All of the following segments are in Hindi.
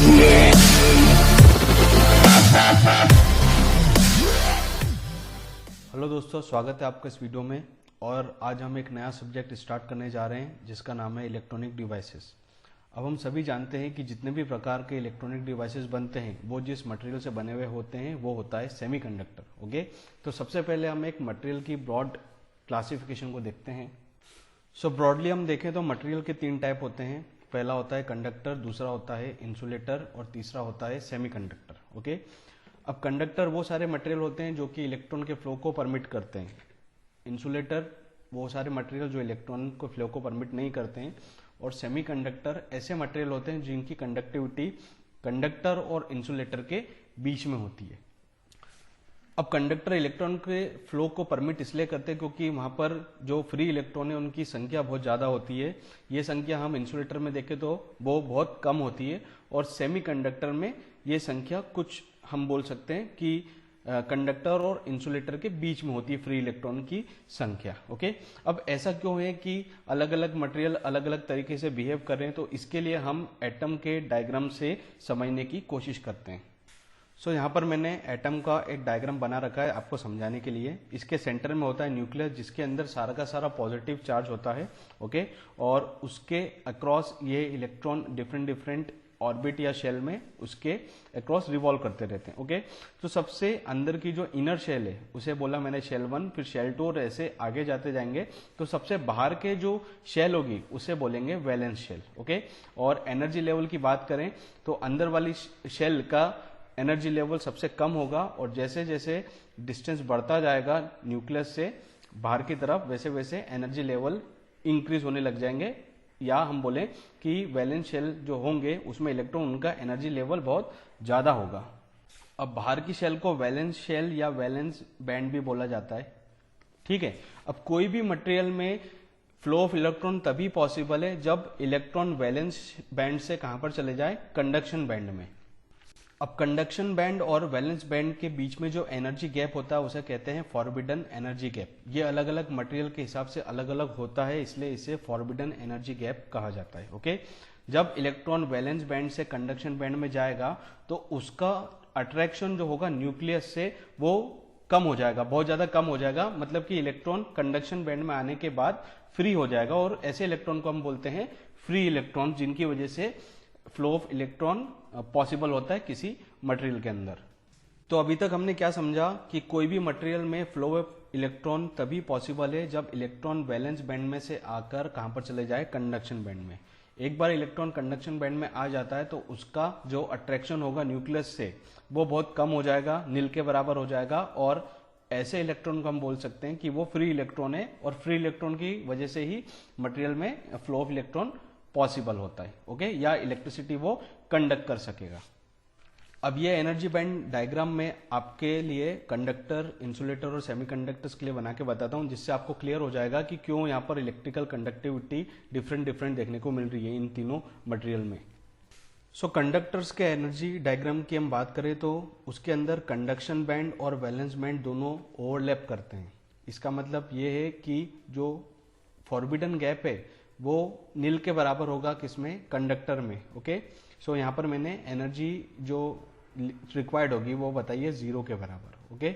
हेलो दोस्तों, स्वागत है आपका इस वीडियो में। और आज हम एक नया सब्जेक्ट स्टार्ट करने जा रहे हैं जिसका नाम है इलेक्ट्रॉनिक डिवाइसेस। अब हम सभी जानते हैं कि जितने भी प्रकार के इलेक्ट्रॉनिक डिवाइसेस बनते हैं वो जिस मटेरियल से बने हुए होते हैं वो होता है सेमीकंडक्टर। ओके, तो सबसे पहले हम एक मटेरियल की ब्रॉड क्लासिफिकेशन को देखते हैं। सो ब्रॉडली हम देखें तो मटेरियल के 3 टाइप होते हैं। पहला होता है कंडक्टर, दूसरा होता है इंसुलेटर और तीसरा होता है सेमीकंडक्टर। ओके, अब कंडक्टर वो सारे मटेरियल होते हैं जो कि इलेक्ट्रॉन के फ्लो को परमिट करते हैं। इंसुलेटर वो सारे मटेरियल जो इलेक्ट्रॉन को फ्लो को परमिट नहीं करते हैं। और सेमीकंडक्टर ऐसे मटेरियल होते हैं जिनकी कंडक्टिविटी कंडक्टर और इंसुलेटर के बीच में होती है। अब कंडक्टर इलेक्ट्रॉन के फ्लो को परमिट इसलिए करते हैं क्योंकि वहां पर जो फ्री इलेक्ट्रॉन है उनकी संख्या बहुत ज़्यादा होती है। ये संख्या हम इंसुलेटर में देखें तो वो बहुत कम होती है, और सेमीकंडक्टर में ये संख्या कुछ हम बोल सकते हैं कि कंडक्टर और इंसुलेटर के बीच में होती है फ्री इलेक्ट्रॉन की संख्या। ओके, अब ऐसा क्यों है कि अलग अलग मटेरियल अलग अलग तरीके से बिहेव कर रहे हैं, तो इसके लिए हम एटम के डायग्राम से समझने की कोशिश करते हैं। सो यहाँ पर मैंने एटम का एक डायग्राम बना रखा है आपको समझाने के लिए। इसके सेंटर में होता है न्यूक्लियस, जिसके अंदर सारा का सारा पॉजिटिव चार्ज होता है। ओके, और उसके अक्रॉस ये इलेक्ट्रॉन डिफरेंट डिफरेंट ऑर्बिट या शेल में उसके अक्रॉस रिवॉल्व करते रहते हैं। ओके, तो सबसे अंदर की जो इनर शेल है उसे बोला मैंने शेल 1, फिर शेल 2 और ऐसे आगे जाते जाएंगे। तो सबसे बाहर के जो शेल होगी उसे बोलेंगे वैलेंस शेल। ओके, और एनर्जी लेवल की बात करें तो अंदर वाली शेल का एनर्जी लेवल सबसे कम होगा, और जैसे जैसे डिस्टेंस बढ़ता जाएगा न्यूक्लियस से बाहर की तरफ वैसे वैसे एनर्जी लेवल इंक्रीज होने लग जाएंगे। या हम बोलें कि वैलेंस शेल जो होंगे उसमें इलेक्ट्रॉन उनका एनर्जी लेवल बहुत ज्यादा होगा। अब बाहर की शेल को वैलेंस शेल या वैलेंस बैंड भी बोला जाता है। ठीक है, अब कोई भी मटेरियल में फ्लो ऑफ इलेक्ट्रॉन तभी पॉसिबल है जब इलेक्ट्रॉन वैलेंस बैंड से कहां पर चले जाए, कंडक्शन बैंड में। अब कंडक्शन बैंड और वैलेंस बैंड के बीच में जो एनर्जी गैप होता है उसे कहते हैं फॉरबिडन एनर्जी गैप। ये अलग अलग मटेरियल के हिसाब से अलग अलग होता है, इसलिए इसे फॉरबिडन एनर्जी गैप कहा जाता है। ओके, जब इलेक्ट्रॉन वैलेंस बैंड से कंडक्शन बैंड में जाएगा तो उसका अट्रैक्शन जो होगा न्यूक्लियस से वो कम हो जाएगा, बहुत ज्यादा कम हो जाएगा। मतलब कि इलेक्ट्रॉन कंडक्शन बैंड में आने के बाद फ्री हो जाएगा, और ऐसे इलेक्ट्रॉन को हम बोलते हैं फ्री इलेक्ट्रॉन, जिनकी वजह से फ्लो ऑफ इलेक्ट्रॉन पॉसिबल होता है किसी मटेरियल के अंदर। तो अभी तक हमने क्या समझा कि कोई भी मटेरियल में फ्लो ऑफ इलेक्ट्रॉन तभी पॉसिबल है जब इलेक्ट्रॉन वैलेंस बैंड में से आकर कहां पर चले जाए, कंडक्शन बैंड में। एक बार इलेक्ट्रॉन कंडक्शन बैंड में आ जाता है तो उसका जो अट्रैक्शन होगा न्यूक्लियस से वो बहुत कम हो जाएगा, नील के बराबर हो जाएगा, और ऐसे इलेक्ट्रॉन को हम बोल सकते हैं कि वो फ्री इलेक्ट्रॉन है, और फ्री इलेक्ट्रॉन की वजह से ही मटेरियल में फ्लो ऑफ इलेक्ट्रॉन पॉसिबल होता है। ओके, या इलेक्ट्रिसिटी वो कंडक्ट कर सकेगा। अब ये एनर्जी बैंड डायग्राम में आपके लिए कंडक्टर, इंसुलेटर और सेमीकंडक्टर्स के लिए बना के बताता हूं, जिससे आपको क्लियर हो जाएगा कि क्यों यहाँ पर इलेक्ट्रिकल कंडक्टिविटी डिफरेंट डिफरेंट देखने को मिल रही है इन तीनों मटेरियल में। सो कंडक्टर्स के एनर्जी डायग्राम की हम बात करें तो उसके अंदर कंडक्शन बैंड और वैलेंस बैंड दोनों ओवरलैप करते हैं। इसका मतलब ये है कि जो फॉरबिडन गैप है वो नील के बराबर होगा किसमें, कंडक्टर में। ओके, सो यहाँ पर मैंने एनर्जी जो रिक्वायर्ड होगी वो बताइए 0 के बराबर। ओके,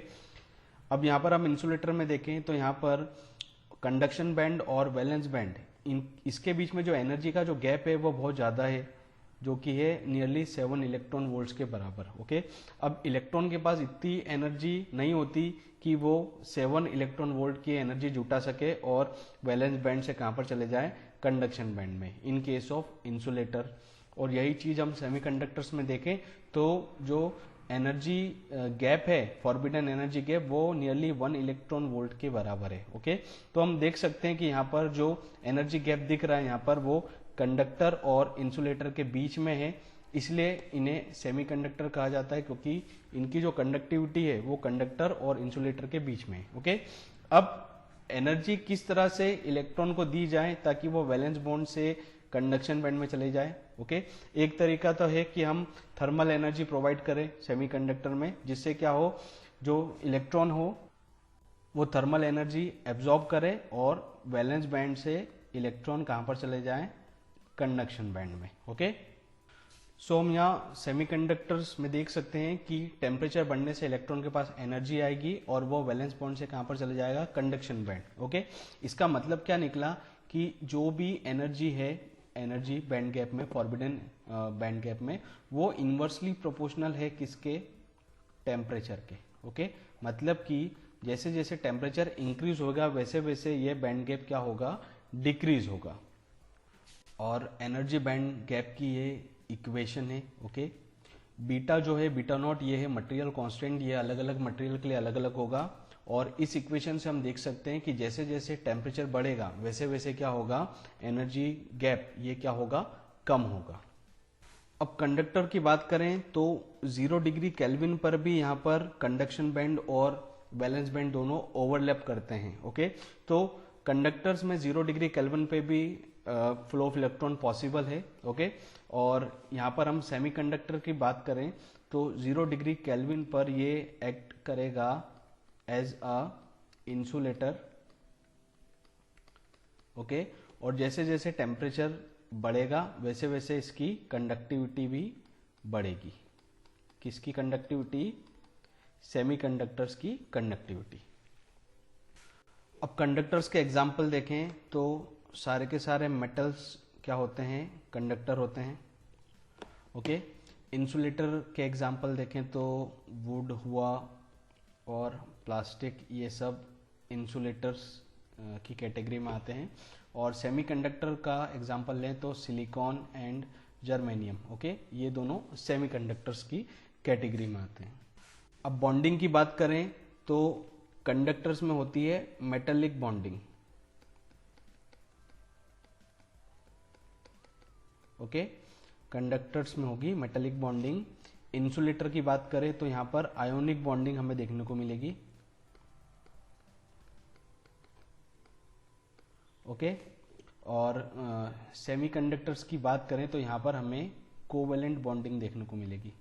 अब यहाँ पर हम इंसुलेटर में देखें तो यहाँ पर कंडक्शन बैंड और वैलेंस बैंड इसके बीच में जो एनर्जी का जो गैप है वो बहुत ज्यादा है, जो कि है नियरली 7 इलेक्ट्रॉन वोल्ट्स के बराबर। ओके, अब इलेक्ट्रॉन के पास इतनी एनर्जी नहीं होती कि वो 7 इलेक्ट्रॉन वोल्ट की एनर्जी जुटा सके और वैलेंस बैंड से कहां पर चले जाए, कंडक्शन बैंड में, इन केस ऑफ इंसुलेटर। और यही चीज हम सेमीकंडक्टर्स में देखें तो जो एनर्जी गैप है, फॉरबिडन एनर्जी गैप, वो नियरली 1 इलेक्ट्रॉन वोल्ट के बराबर है। ओके, तो हम देख सकते हैं कि यहाँ पर जो एनर्जी गैप दिख रहा है यहाँ पर वो कंडक्टर और इंसुलेटर के बीच में है, इसलिए इन्हें सेमीकंडक्टर कहा जाता है, क्योंकि इनकी जो कंडक्टिविटी है वो कंडक्टर और इंसुलेटर के बीच में है। ओके, अब एनर्जी किस तरह से इलेक्ट्रॉन को दी जाए ताकि वो वैलेंस बॉन्ड से कंडक्शन बैंड में चले जाए। ओके, एक तरीका तो है कि हम थर्मल एनर्जी प्रोवाइड करें सेमीकंडक्टर में, जिससे क्या हो, जो इलेक्ट्रॉन हो वो थर्मल एनर्जी एब्जॉर्ब करे और वैलेंस बैंड से इलेक्ट्रॉन कहां पर चले जाएं, कंडक्शन बैंड में। ओके, सो हम यहाँ सेमीकंडक्टर्स में देख सकते हैं कि टेम्परेचर बढ़ने से इलेक्ट्रॉन के पास एनर्जी आएगी और वो वैलेंस बॉन्ड से कहाँ पर चले जाएगा, कंडक्शन बैंड। ओके, इसका मतलब क्या निकला कि जो भी एनर्जी है, एनर्जी बैंड गैप में, फॉरबिडन बैंड गैप में, वो इन्वर्सली प्रोपोर्शनल है किसके, टेम्परेचर के। ओके, मतलब कि जैसे जैसे टेम्परेचर इंक्रीज होगा वैसे वैसे ये बैंड गैप क्या होगा, डिक्रीज होगा। और एनर्जी बैंड गैप की ये इक्वेशन है। ओके, बीटा जो है, बीटा नॉट, ये है मटेरियल कांस्टेंट, ये अलग अलग मटेरियल के लिए अलग अलग होगा। और इस इक्वेशन से हम देख सकते हैं कि जैसे जैसे टेम्परेचर बढ़ेगा वैसे वैसे क्या होगा, एनर्जी गैप ये क्या होगा, कम होगा। अब कंडक्टर की बात करें तो 0 डिग्री केल्विन पर भी यहाँ पर कंडक्शन बैंड और वैलेंस बैंड दोनों ओवरलैप करते हैं। ओके, तो कंडक्टर्स में 0 डिग्री केल्विन पे भी फ्लो ऑफ इलेक्ट्रॉन पॉसिबल है। ओके, और यहाँ पर हम सेमीकंडक्टर की बात करें तो 0 डिग्री केल्विन पर ये एक्ट करेगा एज अ इंसुलेटर। ओके, और जैसे जैसे टेम्परेचर बढ़ेगा वैसे वैसे इसकी कंडक्टिविटी भी बढ़ेगी। किसकी कंडक्टिविटी, सेमीकंडक्टर्स की कंडक्टिविटी। अब कंडक्टर्स के एग्जाम्पल देखें तो सारे के सारे मेटल्स क्या होते हैं, कंडक्टर होते हैं। ओके, इंसुलेटर के एग्जाम्पल देखें तो वुड हुआ और प्लास्टिक, ये सब इंसुलेटर्स की कैटेगरी में आते हैं। और सेमीकंडक्टर का एग्जाम्पल लें तो सिलिकॉन एंड जर्मेनियम। ओके, ये दोनों सेमीकंडक्टर्स की कैटेगरी में आते हैं। अब बॉन्डिंग की बात करें तो कंडक्टर्स में होती है मेटालिक बॉन्डिंग। ओके, कंडक्टर्स में होगी मेटालिक बॉन्डिंग। इंसुलेटर की बात करें तो यहां पर आयोनिक बॉन्डिंग हमें देखने को मिलेगी। ओके, और सेमीकंडक्टर्स की बात करें तो यहां पर हमें कोवेलेंट बॉन्डिंग देखने को मिलेगी।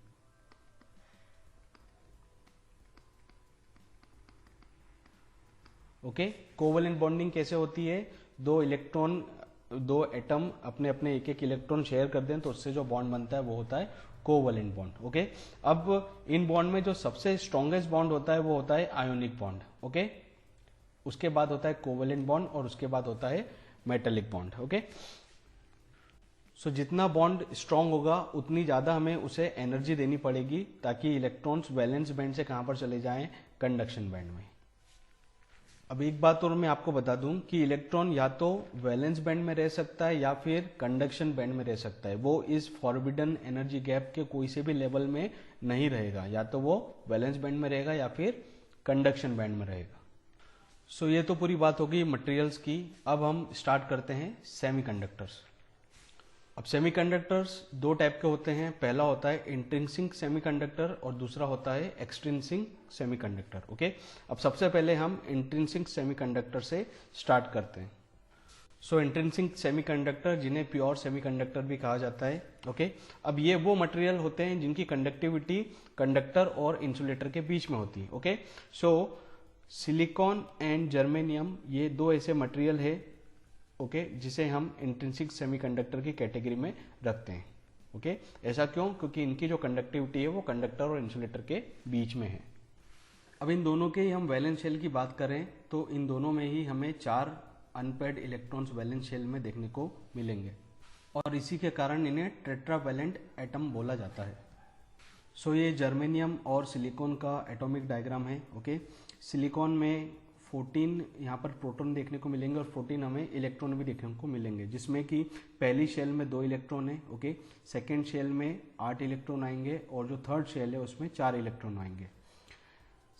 ओके, कोवेलेंट बॉन्डिंग कैसे होती है, दो एटम अपने अपने एक एक इलेक्ट्रॉन शेयर कर दें तो उससे जो बॉन्ड बनता है वो होता है कोवेलेंट बॉन्ड। ओके, अब इन बॉन्ड में जो सबसे स्ट्रॉन्गेस्ट बॉन्ड होता है वो होता है आयोनिक बॉन्ड। ओके, उसके बाद होता है कोवेलेंट बॉन्ड और उसके बाद होता है मेटालिक बॉन्ड। ओके, सो जितना बॉन्ड स्ट्रांग होगा उतनी ज्यादा हमें उसे एनर्जी देनी पड़ेगी ताकि इलेक्ट्रॉन्स वैलेंस बैंड से कहां पर चले जाएं, कंडक्शन बैंड में। अब एक बात और मैं आपको बता दूं कि इलेक्ट्रॉन या तो वैलेंस बैंड में रह सकता है या फिर कंडक्शन बैंड में रह सकता है। वो इस फॉरबिडन एनर्जी गैप के कोई से भी लेवल में नहीं रहेगा, या तो वो वैलेंस बैंड में रहेगा या फिर कंडक्शन बैंड में रहेगा। सो ये तो पूरी बात होगी मटेरियल्स की। अब हम स्टार्ट करते हैं सेमीकंडक्टर्स। अब सेमीकंडक्टर्स दो टाइप के होते हैं, पहला होता है इंट्रिंसिक सेमीकंडक्टर और दूसरा होता है एक्सट्रिंसिक सेमीकंडक्टर। ओके, अब सबसे पहले हम इंट्रिंसिक सेमीकंडक्टर से स्टार्ट करते हैं। सो इंट्रिंसिक सेमीकंडक्टर, जिन्हें प्योर सेमीकंडक्टर भी कहा जाता है। ओके, अब ये वो मटेरियल होते हैं जिनकी कंडक्टिविटी कंडक्टर और इंसुलेटर के बीच में होती है। Okay, so silicon and germanium ये दो ऐसे मटेरियल है, ओके, जिसे हम इंट्रिंसिक सेमीकंडक्टर की कैटेगरी में रखते हैं। ओके, ऐसा क्यों? क्योंकि इनकी जो कंडक्टिविटी है वो कंडक्टर और इंसुलेटर के बीच में है। अब इन दोनों के ही हम वैलेंस शेल की बात करें तो इन दोनों में ही हमें 4 अनपेयर्ड इलेक्ट्रॉन्स वैलेंस शेल में देखने को मिलेंगे और इसी के कारण इन्हें टेट्रावैलेंट एटम बोला जाता है। सो ये जर्मेनियम और सिलिकॉन का एटॉमिक डायग्राम है। ओके, सिलिकॉन में 14 यहाँ पर प्रोटॉन देखने को मिलेंगे और 14 हमें इलेक्ट्रॉन भी देखने को मिलेंगे, जिसमें कि पहली शेल में 2 इलेक्ट्रॉन है। ओके, सेकेंड शेल में 8 इलेक्ट्रॉन आएंगे और जो थर्ड शेल है उसमें 4 इलेक्ट्रॉन आएंगे।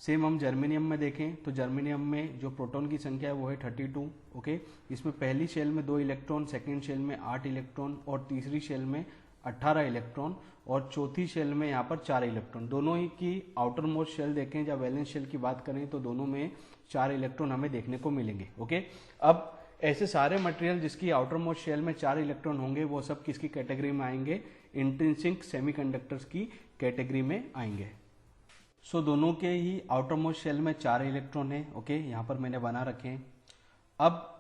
सेम हम जर्मेनियम में देखें तो जर्मेनियम में जो प्रोटॉन की संख्या है वो है 32। ओके, इसमें पहली शेल में 2 इलेक्ट्रॉन, सेकेंड शेल में 8 इलेक्ट्रॉन और तीसरी शेल में 18 इलेक्ट्रॉन और चौथी शेल में यहाँ पर 4 इलेक्ट्रॉन। दोनों ही की आउटर मोस्ट शेल देखें या वैलेंस शेल की बात करें तो दोनों में 4 इलेक्ट्रॉन हमें देखने को मिलेंगे। ओके, अब ऐसे सारे मटेरियल जिसकी आउटर मोस्ट शेल में 4 इलेक्ट्रॉन होंगे वो सब किसकी कैटेगरी में आएंगे? इंट्रिंसिक सेमीकंडक्टर्स की कैटेगरी में आएंगे। सो दोनों के ही आउटर मोस्ट शेल में 4 इलेक्ट्रॉन है। ओके, यहाँ पर मैंने बना रखे हैं। अब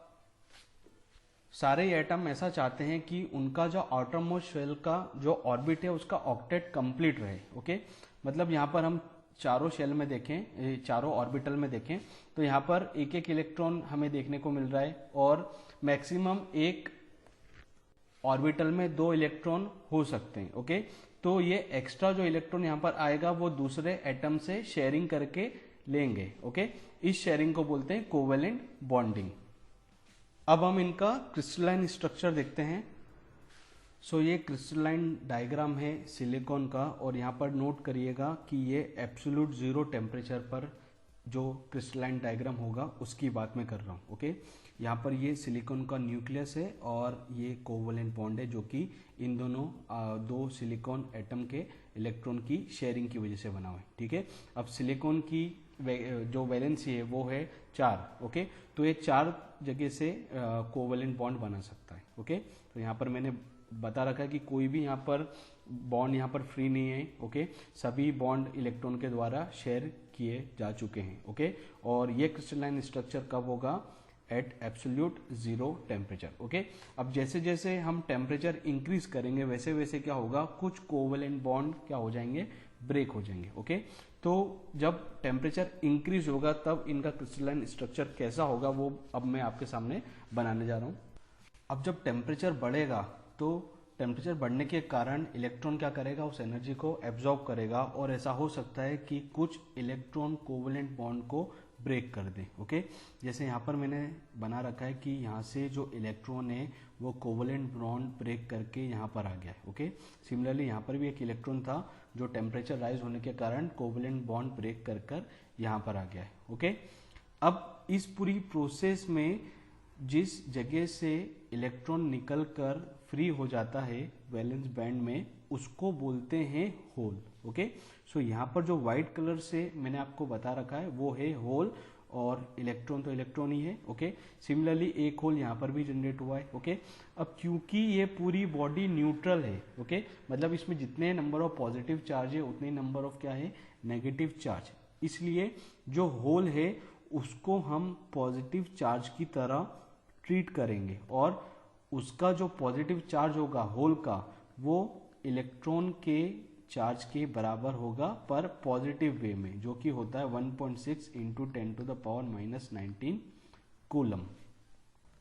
सारे एटम ऐसा चाहते हैं कि उनका जो आउटरमोस्ट शेल का जो ऑर्बिट है उसका ऑक्टेट कंप्लीट रहे। ओके, मतलब यहाँ पर हम चारों शेल में देखें, चारों ऑर्बिटल में देखें तो यहाँ पर एक एक इलेक्ट्रॉन हमें देखने को मिल रहा है और मैक्सिमम एक ऑर्बिटल में 2 इलेक्ट्रॉन हो सकते हैं। ओके, तो ये एक्स्ट्रा जो इलेक्ट्रॉन यहाँ पर आएगा वो दूसरे एटम से शेयरिंग करके लेंगे। ओके, इस शेयरिंग को बोलते हैं कोवेलेंट बॉन्डिंग। अब हम इनका क्रिस्टलाइन स्ट्रक्चर देखते हैं। सो ये क्रिस्टलाइन डायग्राम है सिलिकॉन का और यहाँ पर नोट करिएगा कि ये एब्सोल्यूट 0 टेम्परेचर पर जो क्रिस्टलाइन डायग्राम होगा उसकी बात मैं कर रहा हूँ। ओके, यहाँ पर ये सिलिकॉन का न्यूक्लियस है और ये कोवेलेंट बॉन्ड है जो कि इन दोनों 2 सिलिकॉन एटम के इलेक्ट्रॉन की शेयरिंग की वजह से बना हुआ है। ठीक है, अब सिलिकॉन की जो वैलेंसी है वो है 4। ओके, तो ये 4 जगह से कोवेलेंट बॉन्ड बना सकता है। ओके, तो यहाँ पर मैंने बता रखा है कि कोई भी यहाँ पर बॉन्ड यहाँ पर फ्री नहीं है। ओके, सभी बॉन्ड इलेक्ट्रॉन के द्वारा शेयर किए जा चुके हैं। ओके, और ये क्रिस्टलाइन स्ट्रक्चर कब होगा? Eight absolute 0 temperature. ओके, अब जैसे जैसे हम टेम्परेचर इंक्रीज करेंगे वैसे वैसे क्या होगा, कुछ कोवेलेंट बॉन्ड क्या हो जाएंगे, ब्रेक हो जाएंगे। ओके, तो जब टेम्परेचर इंक्रीज होगा तब इनका क्रिस्टलाइन स्ट्रक्चर कैसा होगा वो अब मैं आपके सामने बनाने जा रहा हूँ। अब जब टेम्परेचर बढ़ेगा तो टेम्परेचर बढ़ने के कारण इलेक्ट्रॉन क्या करेगा, उस एनर्जी को एब्जॉर्ब करेगा और ऐसा हो सकता है कि कुछ इलेक्ट्रॉन कोवेलेंट बॉन्ड को ब्रेक कर दें। ओके, जैसे यहाँ पर मैंने बना रखा है कि यहाँ से जो इलेक्ट्रॉन है वो कोवेलेंट बॉन्ड ब्रेक करके यहाँ पर आ गया है। ओके, सिमिलरली यहाँ पर भी एक इलेक्ट्रॉन था जो टेम्परेचर राइज होने के कारण कोवेलेंट बॉन्ड ब्रेक कर कर यहाँ पर आ गया है। ओके, अब इस पूरी प्रोसेस में जिस जगह से इलेक्ट्रॉन निकल कर फ्री हो जाता है वैलेंस बैंड में उसको बोलते हैं होल। ओके, सो यहाँ पर जो व्हाइट कलर से मैंने आपको बता रखा है वो है होल और इलेक्ट्रॉन तो इलेक्ट्रॉन ही है। ओके, सिमिलरली एक होल यहाँ पर भी जनरेट हुआ है। ओके, अब क्योंकि ये पूरी बॉडी न्यूट्रल है, ओके, मतलब इसमें जितने नंबर ऑफ पॉजिटिव चार्ज है उतने नंबर ऑफ क्या है, नेगेटिव चार्ज, इसलिए जो होल है उसको हम पॉजिटिव चार्ज की तरह ट्रीट करेंगे और उसका जो पॉजिटिव चार्ज होगा होल का वो इलेक्ट्रॉन के चार्ज के बराबर होगा पर पॉजिटिव वे में, जो कि होता है 1.6 इंटू 10⁻⁻19 कूलम।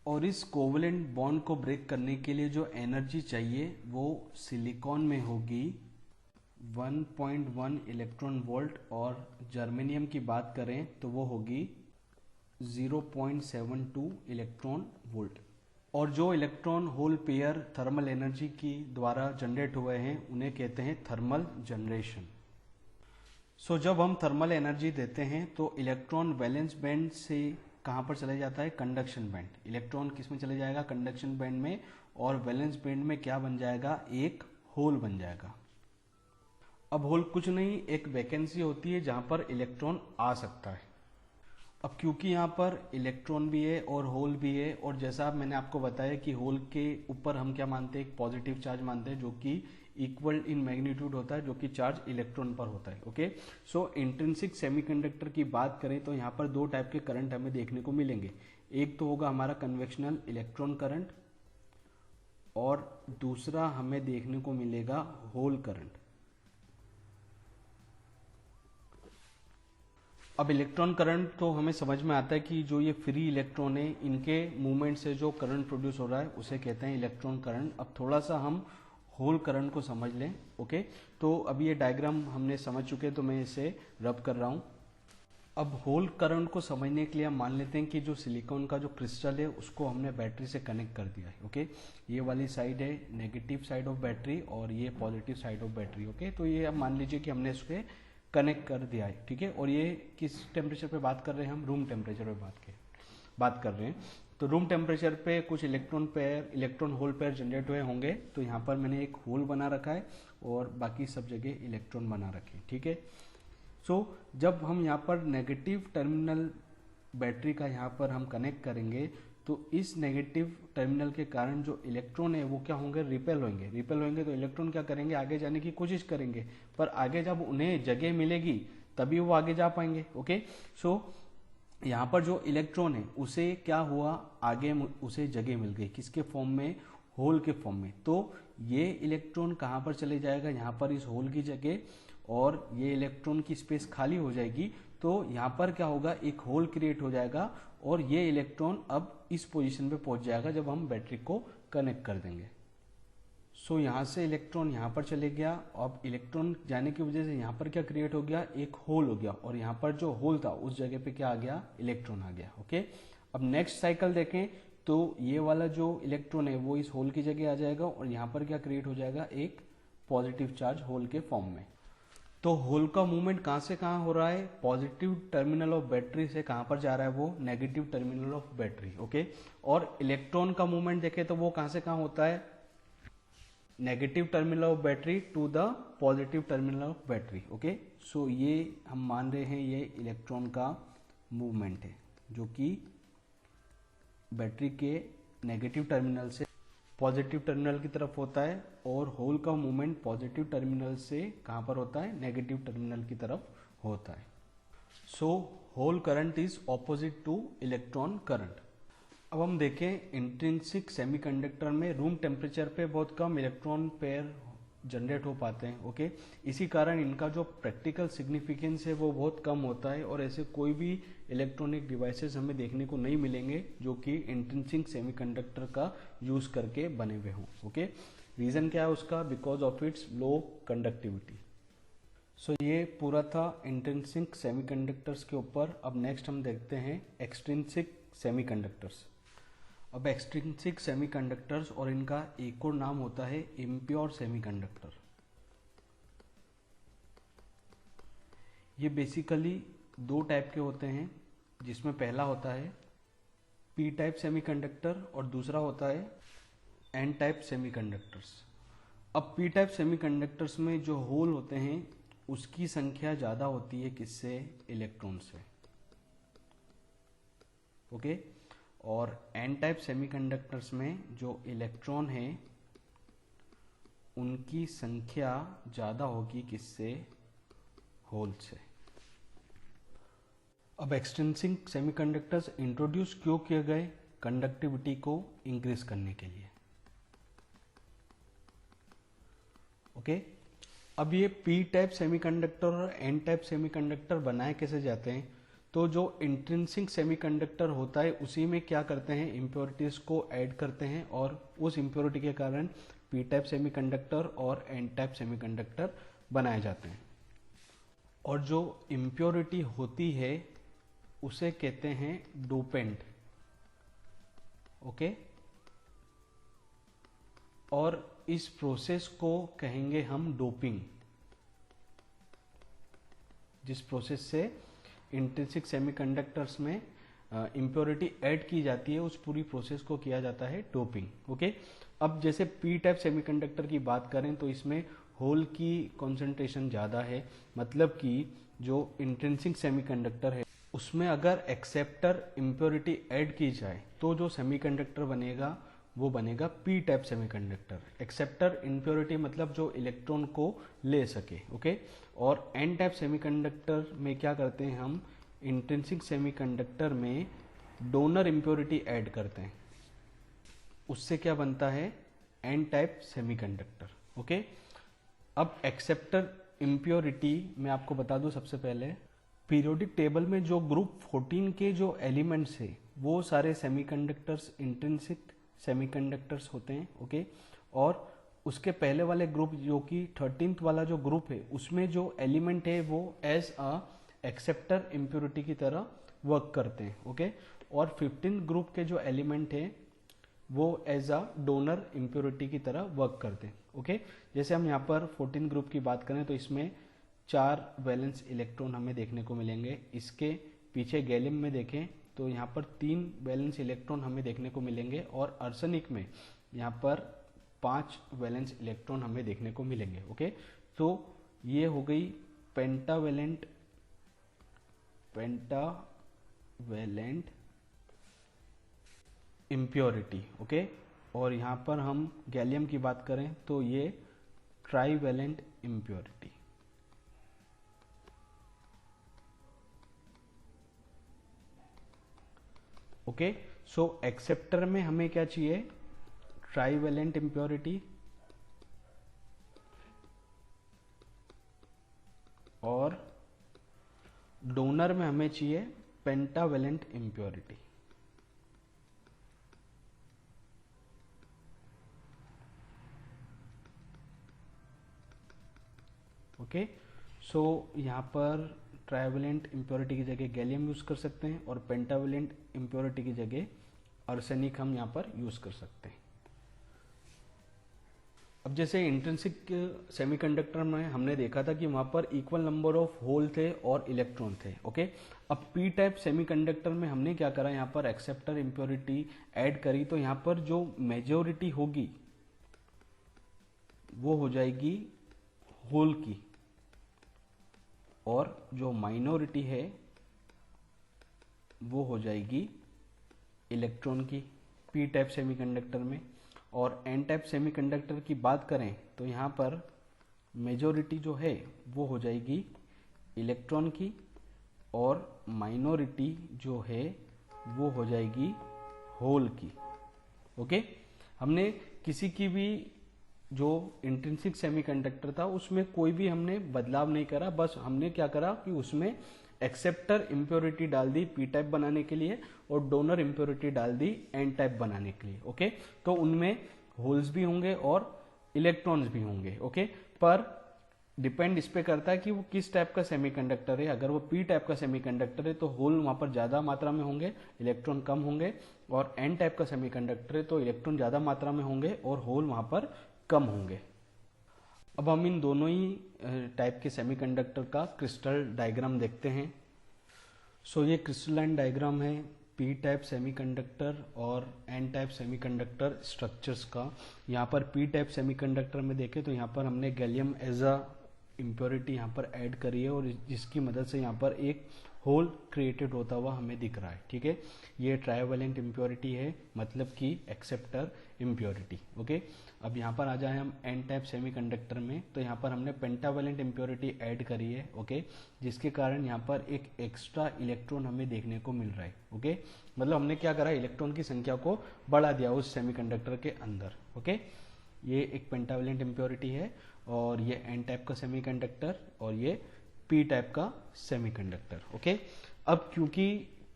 और इस कोवेलेंट बॉन्ड को ब्रेक करने के लिए जो एनर्जी चाहिए वो सिलिकॉन में होगी 1.1 इलेक्ट्रॉन वोल्ट और जर्मेनियम की बात करें तो वो होगी 0.72 इलेक्ट्रॉन वोल्ट। और जो electron hole pair thermal energy की द्वारा जनरेट हुए हैं उन्हें कहते हैं थर्मल जनरेशन। सो जब हम थर्मल एनर्जी देते हैं तो इलेक्ट्रॉन वैलेंस बैंड से कहाँ पर चले जाता है, कंडक्शन बैंड। इलेक्ट्रॉन किस में चले जाएगा, कंडक्शन बैंड में, और वैलेंस बैंड में क्या बन जाएगा, एक होल बन जाएगा। अब होल कुछ नहीं, एक वैकेंसी होती है जहां पर इलेक्ट्रॉन आ सकता है। अब क्योंकि यहाँ पर इलेक्ट्रॉन भी है और होल भी है, और जैसा मैंने आपको बताया कि होल के ऊपर हम क्या मानते हैं, एक पॉजिटिव चार्ज मानते हैं जो कि इक्वल इन मैग्नीट्यूड होता है, जो कि चार्ज इलेक्ट्रॉन पर होता है। ओके, सो इंट्रिंसिक सेमीकंडक्टर की बात करें तो यहाँ पर दो टाइप के करंट हमें देखने को मिलेंगे। एक तो होगा हमारा कन्वेक्शनल इलेक्ट्रॉन करंट और दूसरा हमें देखने को मिलेगा होल करंट। अब इलेक्ट्रॉन करंट तो हमें समझ में आता है कि जो ये फ्री इलेक्ट्रॉन है इनके मूवमेंट से जो करंट प्रोड्यूस हो रहा है उसे कहते हैं इलेक्ट्रॉन करंट। अब थोड़ा सा हम होल करंट को समझ लें। ओके, तो अब ये डायग्राम हमने समझ चुके तो मैं इसे रब कर रहा हूँ। अब होल करंट को समझने के लिए हम मान लेते हैं कि जो सिलिकॉन का जो क्रिस्टल है उसको हमने बैटरी से कनेक्ट कर दिया है। ओके, ये वाली साइड है नेगेटिव साइड ऑफ बैटरी और ये positive side of battery. Okay, तो ये अब मान लीजिए कि हमने इसके कनेक्ट कर दिया है। ठीक है, और ये किस टेम्परेचर पे बात कर रहे हैं हम, रूम टेम्परेचर पे बात कर रहे हैं। तो रूम टेम्परेचर पे कुछ इलेक्ट्रॉन होल पेयर जनरेट हुए होंगे। तो यहाँ पर मैंने एक होल बना रखा है और बाकी सब जगह इलेक्ट्रॉन बना रखे। ठीक है, सो जब हम यहाँ पर नेगेटिव टर्मिनल बैटरी का यहाँ पर हम कनेक्ट करेंगे तो इस नेगेटिव टर्मिनल के कारण जो इलेक्ट्रॉन है वो क्या होंगे, रिपेल होंगे। तो इलेक्ट्रॉन क्या करेंगे, आगे जाने की कोशिश करेंगे, पर आगे जब उन्हें जगह मिलेगी तभी वो आगे जा पाएंगे। ओके, सो यहाँ पर जो इलेक्ट्रॉन है उसे क्या हुआ, आगे उसे जगह मिल गई, किसके फॉर्म में, होल के फॉर्म में। तो ये इलेक्ट्रॉन कहाँ पर चले जाएगा, यहाँ पर इस होल की जगह, और ये इलेक्ट्रॉन की स्पेस खाली हो जाएगी। तो यहाँ पर क्या होगा, एक होल क्रिएट हो जाएगा और ये इलेक्ट्रॉन अब इस पोजीशन पे पहुंच जाएगा जब हम बैटरी को कनेक्ट कर देंगे। सो यहाँ से इलेक्ट्रॉन यहाँ पर चले गया। अब इलेक्ट्रॉन जाने की वजह से यहाँ पर क्या क्रिएट हो गया, एक होल हो गया, और यहाँ पर जो होल था उस जगह पे क्या आ गया, इलेक्ट्रॉन आ गया। ओके, अब नेक्स्ट साइकिल देखें तो ये वाला जो इलेक्ट्रॉन है वो इस होल की जगह आ जाएगा और यहाँ पर क्या क्रिएट हो जाएगा, एक पॉजिटिव चार्ज होल के फॉर्म में। तो होल का मूवमेंट कहाँ से कहाँ हो रहा है, पॉजिटिव टर्मिनल ऑफ बैटरी से कहाँ पर जा रहा है, वो negative terminal of battery. Okay, और इलेक्ट्रॉन का मूवमेंट देखें तो वो कहाँ से कहाँ होता है, negative terminal of battery to the positive terminal of battery. Okay, so ये हम मान रहे हैं ये इलेक्ट्रॉन का मूवमेंट है जो कि बैटरी के नेगेटिव टर्मिनल से पॉजिटिव टर्मिनल की तरफ होता है, और होल का मूवमेंट पॉजिटिव टर्मिनल से कहाँ पर होता है, नेगेटिव टर्मिनल की तरफ होता है। So hole current is opposite to electron current. अब हम देखें इंट्रिंसिक सेमीकंडक्टर में रूम टेम्परेचर पे बहुत कम इलेक्ट्रॉन पेयर जनरेट हो पाते हैं। ओके, इसी कारण इनका जो प्रैक्टिकल सिग्निफिकेंस है वो बहुत कम होता है, और ऐसे कोई भी इलेक्ट्रॉनिक डिवाइसेस हमें देखने को नहीं मिलेंगे जो कि इंट्रिंसिक सेमीकंडक्टर का यूज करके बने हुए हों। ओके, रीजन क्या है उसका, because of its low conductivity. So ये पूरा था इंट्रिंसिक सेमीकंडक्टर्स के ऊपर। अब नेक्स्ट हम देखते हैं एक्सट्रिंसिक सेमीकंडक्टर्स। अब एक्सट्रिंसिक सेमीकंडक्टर्स और इनका एक और नाम होता है इम्प्योर सेमीकंडक्टर। ये बेसिकली दो टाइप के होते हैं, जिसमें पहला होता है पी टाइप सेमीकंडक्टर और दूसरा होता है एन टाइप सेमीकंडक्टर्स। अब पी टाइप सेमीकंडक्टर्स में जो होल होते हैं उसकी संख्या ज़्यादा होती है किससे, इलेक्ट्रॉन से। ओके, और एन टाइप सेमीकंडक्टर्स में जो इलेक्ट्रॉन है उनकी संख्या ज़्यादा होगी किससे, होल से। अब एक्सट्रिंसिक सेमीकंडक्टर्स इंट्रोड्यूस क्यों किए गए, कंडक्टिविटी को इंक्रीज करने के लिए। ओके, अब ये पी टाइप सेमीकंडक्टर और एन टाइप सेमीकंडक्टर बनाए कैसे जाते हैं, तो जो इंट्रिंसिक सेमीकंडक्टर होता है उसी में क्या करते हैं, इम्प्योरिटीज को ऐड करते हैं, और उस इम्प्योरिटी के कारण पी टाइप सेमीकंडक्टर और एन टाइप सेमीकंडक्टर बनाए जाते हैं। और जो इम्प्योरिटी होती है उसे कहते हैं डोपेंट। ओके, और इस प्रोसेस को कहेंगे हम डोपिंग। जिस प्रोसेस से इंट्रिंसिक सेमीकंडक्टर्स में इम्प्योरिटी ऐड की जाती है उस पूरी प्रोसेस को किया जाता है डोपिंग। ओके, अब जैसे पी टाइप सेमीकंडक्टर की बात करें तो इसमें होल की कॉन्सेंट्रेशन ज़्यादा है, मतलब कि जो इंट्रिंसिक सेमीकंडक्टर है उसमें अगर एक्सेप्टर इम्प्योरिटी ऐड की जाए तो जो सेमीकंडक्टर बनेगा वो बनेगा P type semiconductor. Acceptor impurity मतलब जो इलेक्ट्रॉन को ले सके। ओके, और एन टाइप सेमीकंडक्टर में क्या करते हैं हम, इंट्रिंसिक सेमीकंडक्टर में डोनर इम्प्योरिटी ऐड करते हैं, उससे क्या बनता है, एन टाइप सेमीकंडक्टर। ओके, अब एक्सेप्टर इम्प्योरिटी मैं आपको बता दूं सबसे पहले, पीरियोडिक टेबल में जो ग्रुप 14 के जो एलिमेंट्स है वो सारे सेमीकंडक्टर्स इंट्रिंसिक सेमीकंडक्टर्स होते हैं। ओके, और उसके पहले वाले ग्रुप जो कि 13th वाला जो ग्रुप है उसमें जो एलिमेंट है वो एज अ एक्सेप्टर इम्प्योरिटी की तरह वर्क करते हैं। ओके, और 15th ग्रुप के जो एलिमेंट है वो एज अ डोनर इम्प्योरिटी की तरह वर्क करते हैं। ओके, जैसे हम यहाँ पर 14 ग्रुप की बात करें तो इसमें 4 वैलेंस इलेक्ट्रॉन हमें देखने को मिलेंगे। इसके पीछे गैलियम में देखें तो यहाँ पर 3 वैलेंस इलेक्ट्रॉन हमें देखने को मिलेंगे, और आर्सेनिक में यहाँ पर 5 वैलेंस इलेक्ट्रॉन हमें देखने को मिलेंगे। ओके, तो ये हो गई पेंटावैलेंट इम्प्योरिटी। ओके, और यहाँ पर हम गैलियम की बात करें तो ये ट्राईवैलेंट इम्प्योरिटी। ओके। सो एक्सेप्टर में हमें क्या चाहिए, ट्राईवेलेंट इम्प्योरिटी और डोनर में हमें चाहिए पेंटावेलेंट इम्प्योरिटी। ओके। सो यहाँ पर ट्राईवेलेंट इम्प्योरिटी की जगह गैलियम यूज कर सकते हैं और पेंटावेलेंट इम्प्योरिटी की जगह आर्सेनिक हम यहाँ पर यूज कर सकते हैं। अब जैसे इंट्रिंसिक सेमीकंडक्टर में हमने देखा था कि वहां पर इक्वल नंबर ऑफ होल थे और इलेक्ट्रॉन थे। ओके। अब पी टाइप सेमीकंडक्टर में हमने क्या करा, यहाँ पर एक्सेप्टर इम्प्योरिटी ऐड करी, तो यहाँ पर जो मेजोरिटी होगी वो हो जाएगी होल की और जो माइनॉरिटी है वो हो जाएगी इलेक्ट्रॉन की पी टाइप सेमीकंडक्टर में। और एन टाइप सेमीकंडक्टर की बात करें तो यहाँ पर मेजॉरिटी जो है वो हो जाएगी इलेक्ट्रॉन की और माइनॉरिटी जो है वो हो जाएगी होल की। ओके। हमने किसी की भी जो इंट्रिंसिक सेमीकंडक्टर था उसमें कोई भी हमने बदलाव नहीं करा, बस हमने क्या करा कि उसमें एक्सेप्टर इम्प्योरिटी डाल दी पी टाइप बनाने के लिए और डोनर इम्प्योरिटी डाल दी एन टाइप बनाने के लिए। ओके। तो उनमें होल्स भी होंगे और इलेक्ट्रॉन्स भी होंगे। ओके। पर डिपेंड इस पे करता है कि वो किस टाइप का सेमीकंडक्टर है। अगर वो पी टाइप का सेमीकंडक्टर है तो होल वहां पर ज्यादा मात्रा में होंगे, इलेक्ट्रॉन कम होंगे, और एन टाइप का सेमीकंडक्टर है तो इलेक्ट्रॉन ज्यादा मात्रा में होंगे और होल वहां पर कम होंगे। अब हम इन दोनों ही टाइप के सेमीकंडक्टर का क्रिस्टल डायग्राम देखते हैं। सो ये क्रिस्टलाइन डायग्राम है पी टाइप सेमीकंडक्टर और एन टाइप सेमीकंडक्टर स्ट्रक्चर्स का। यहाँ पर पी टाइप सेमीकंडक्टर में देखें तो यहाँ पर हमने गैलियम एज अ इम्प्योरिटी यहाँ पर ऐड करी है और जिसकी मदद से यहाँ पर एक होल क्रिएटेड होता हुआ हमें दिख रहा है। ठीक है। ये ट्राईवेलेंट इम्प्योरिटी है, मतलब कि एक्सेप्टर इम्प्योरिटी। ओके। अब यहाँ पर आ जाए हम एन टाइप सेमीकंडक्टर में, तो यहाँ पर हमने पेंटावेलेंट इम्प्योरिटी ऐड करी है। ओके। जिसके कारण यहाँ पर एक एक्स्ट्रा इलेक्ट्रॉन हमें देखने को मिल रहा है। ओके। मतलब हमने क्या करा, इलेक्ट्रॉन की संख्या को बढ़ा दिया उस सेमीकंडक्टर के अंदर। ओके। ये एक पेंटावेलेंट इम्प्योरिटी है और ये एन टाइप का सेमीकंडक्टर और ये पी टाइप का सेमीकंडक्टर। ओके। अब क्योंकि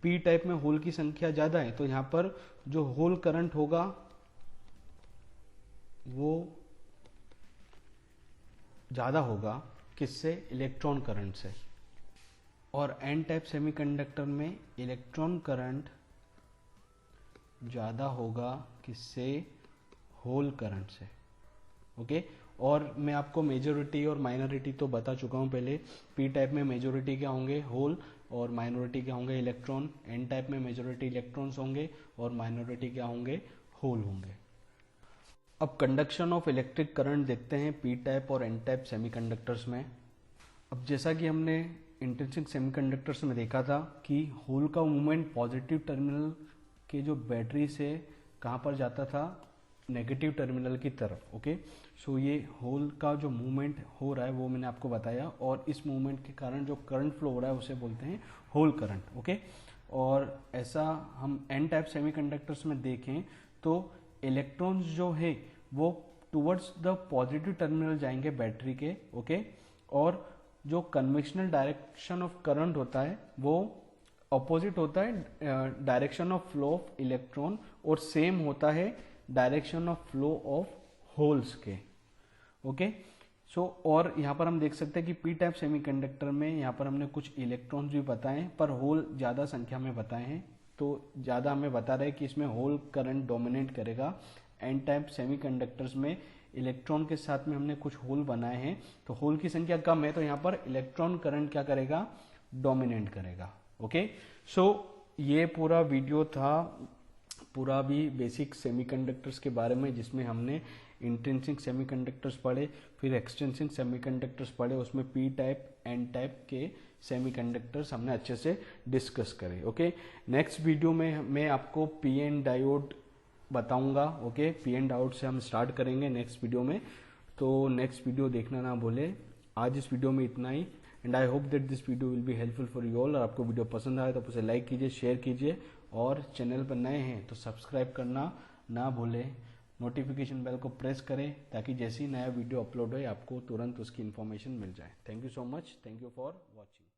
पी टाइप में होल की संख्या ज्यादा है तो यहां पर जो होल करंट होगा वो ज्यादा होगा किससे, इलेक्ट्रॉन करंट से। और एन टाइप सेमीकंडक्टर में इलेक्ट्रॉन करंट ज्यादा होगा किससे, होल करंट से। ओके। और मैं आपको मेजोरिटी और माइनॉरिटी तो बता चुका हूं पहले। पी टाइप में मेजोरिटी क्या होंगे, होल, और माइनॉरिटी क्या होंगे, इलेक्ट्रॉन। एन टाइप में मेजोरिटी इलेक्ट्रॉन्स होंगे और माइनॉरिटी क्या होंगे, होल होंगे। अब कंडक्शन ऑफ इलेक्ट्रिक करंट देखते हैं पी टाइप और एन टाइप सेमीकंडक्टर्स में। अब जैसा कि हमने इंट्रिंसिक सेमीकंडक्टर्स में देखा था कि होल का मूवमेंट पॉजिटिव टर्मिनल के जो बैटरी से कहाँ पर जाता था, नेगेटिव टर्मिनल की तरफ। ओके। सो ये होल का जो मूवमेंट हो रहा है वो मैंने आपको बताया, और इस मूवमेंट के कारण जो करंट फ्लो हो रहा है उसे बोलते हैं होल करंट। ओके। और ऐसा हम एन टाइप सेमीकंडक्टर्स में देखें तो इलेक्ट्रॉन्स जो है वो टुवर्ड्स द पॉजिटिव टर्मिनल जाएंगे बैटरी के। ओके। और जो कन्वेंशनल डायरेक्शन ऑफ करंट होता है वो अपोजिट होता है direction of flow of electron, और सेम होता है direction of flow of holes के। ओके। सो और यहाँ पर हम देख सकते हैं कि पी टाइप सेमीकंडक्टर में यहाँ पर हमने कुछ इलेक्ट्रॉन्स भी बताए पर होल ज्यादा संख्या में बताए हैं, तो ज्यादा हमें बता रहे हैं कि इसमें होल करंट डोमिनेट करेगा। एन टाइप सेमीकंडक्टर्स में इलेक्ट्रॉन के साथ में हमने कुछ होल बनाए हैं तो होल की संख्या कम है, तो यहाँ पर इलेक्ट्रॉन करंट क्या करेगा, डोमिनेट करेगा। ओके। सो ये पूरा वीडियो था पूरा भी बेसिक सेमीकंडक्टर्स के बारे में, जिसमें हमने इंट्रिंसिक सेमीकंडक्टर्स पढ़े, फिर एक्सट्रिंसिक सेमीकंडक्टर्स पढ़े, उसमें पी टाइप एन टाइप के सेमीकंडक्टर्स हमने अच्छे से डिस्कस करे। ओके। नेक्स्ट वीडियो में मैं आपको पी एन डायोड बताऊंगा। ओके। पी एन डायोड से हम स्टार्ट करेंगे नेक्स्ट वीडियो में, तो नेक्स्ट वीडियो देखना ना भूले। आज इस वीडियो में इतना ही, and I hope that this video will be helpful for you all. और आपको वीडियो पसंद आए तो आप उसे लाइक कीजिए, शेयर कीजिए और चैनल पर नए हैं तो सब्सक्राइब करना ना भूलें। नोटिफिकेशन बेल को प्रेस करें ताकि जैसे ही नया वीडियो अपलोड हो आपको तुरंत उसकी इन्फॉर्मेशन मिल जाए। Thank you so much. Thank you for watching.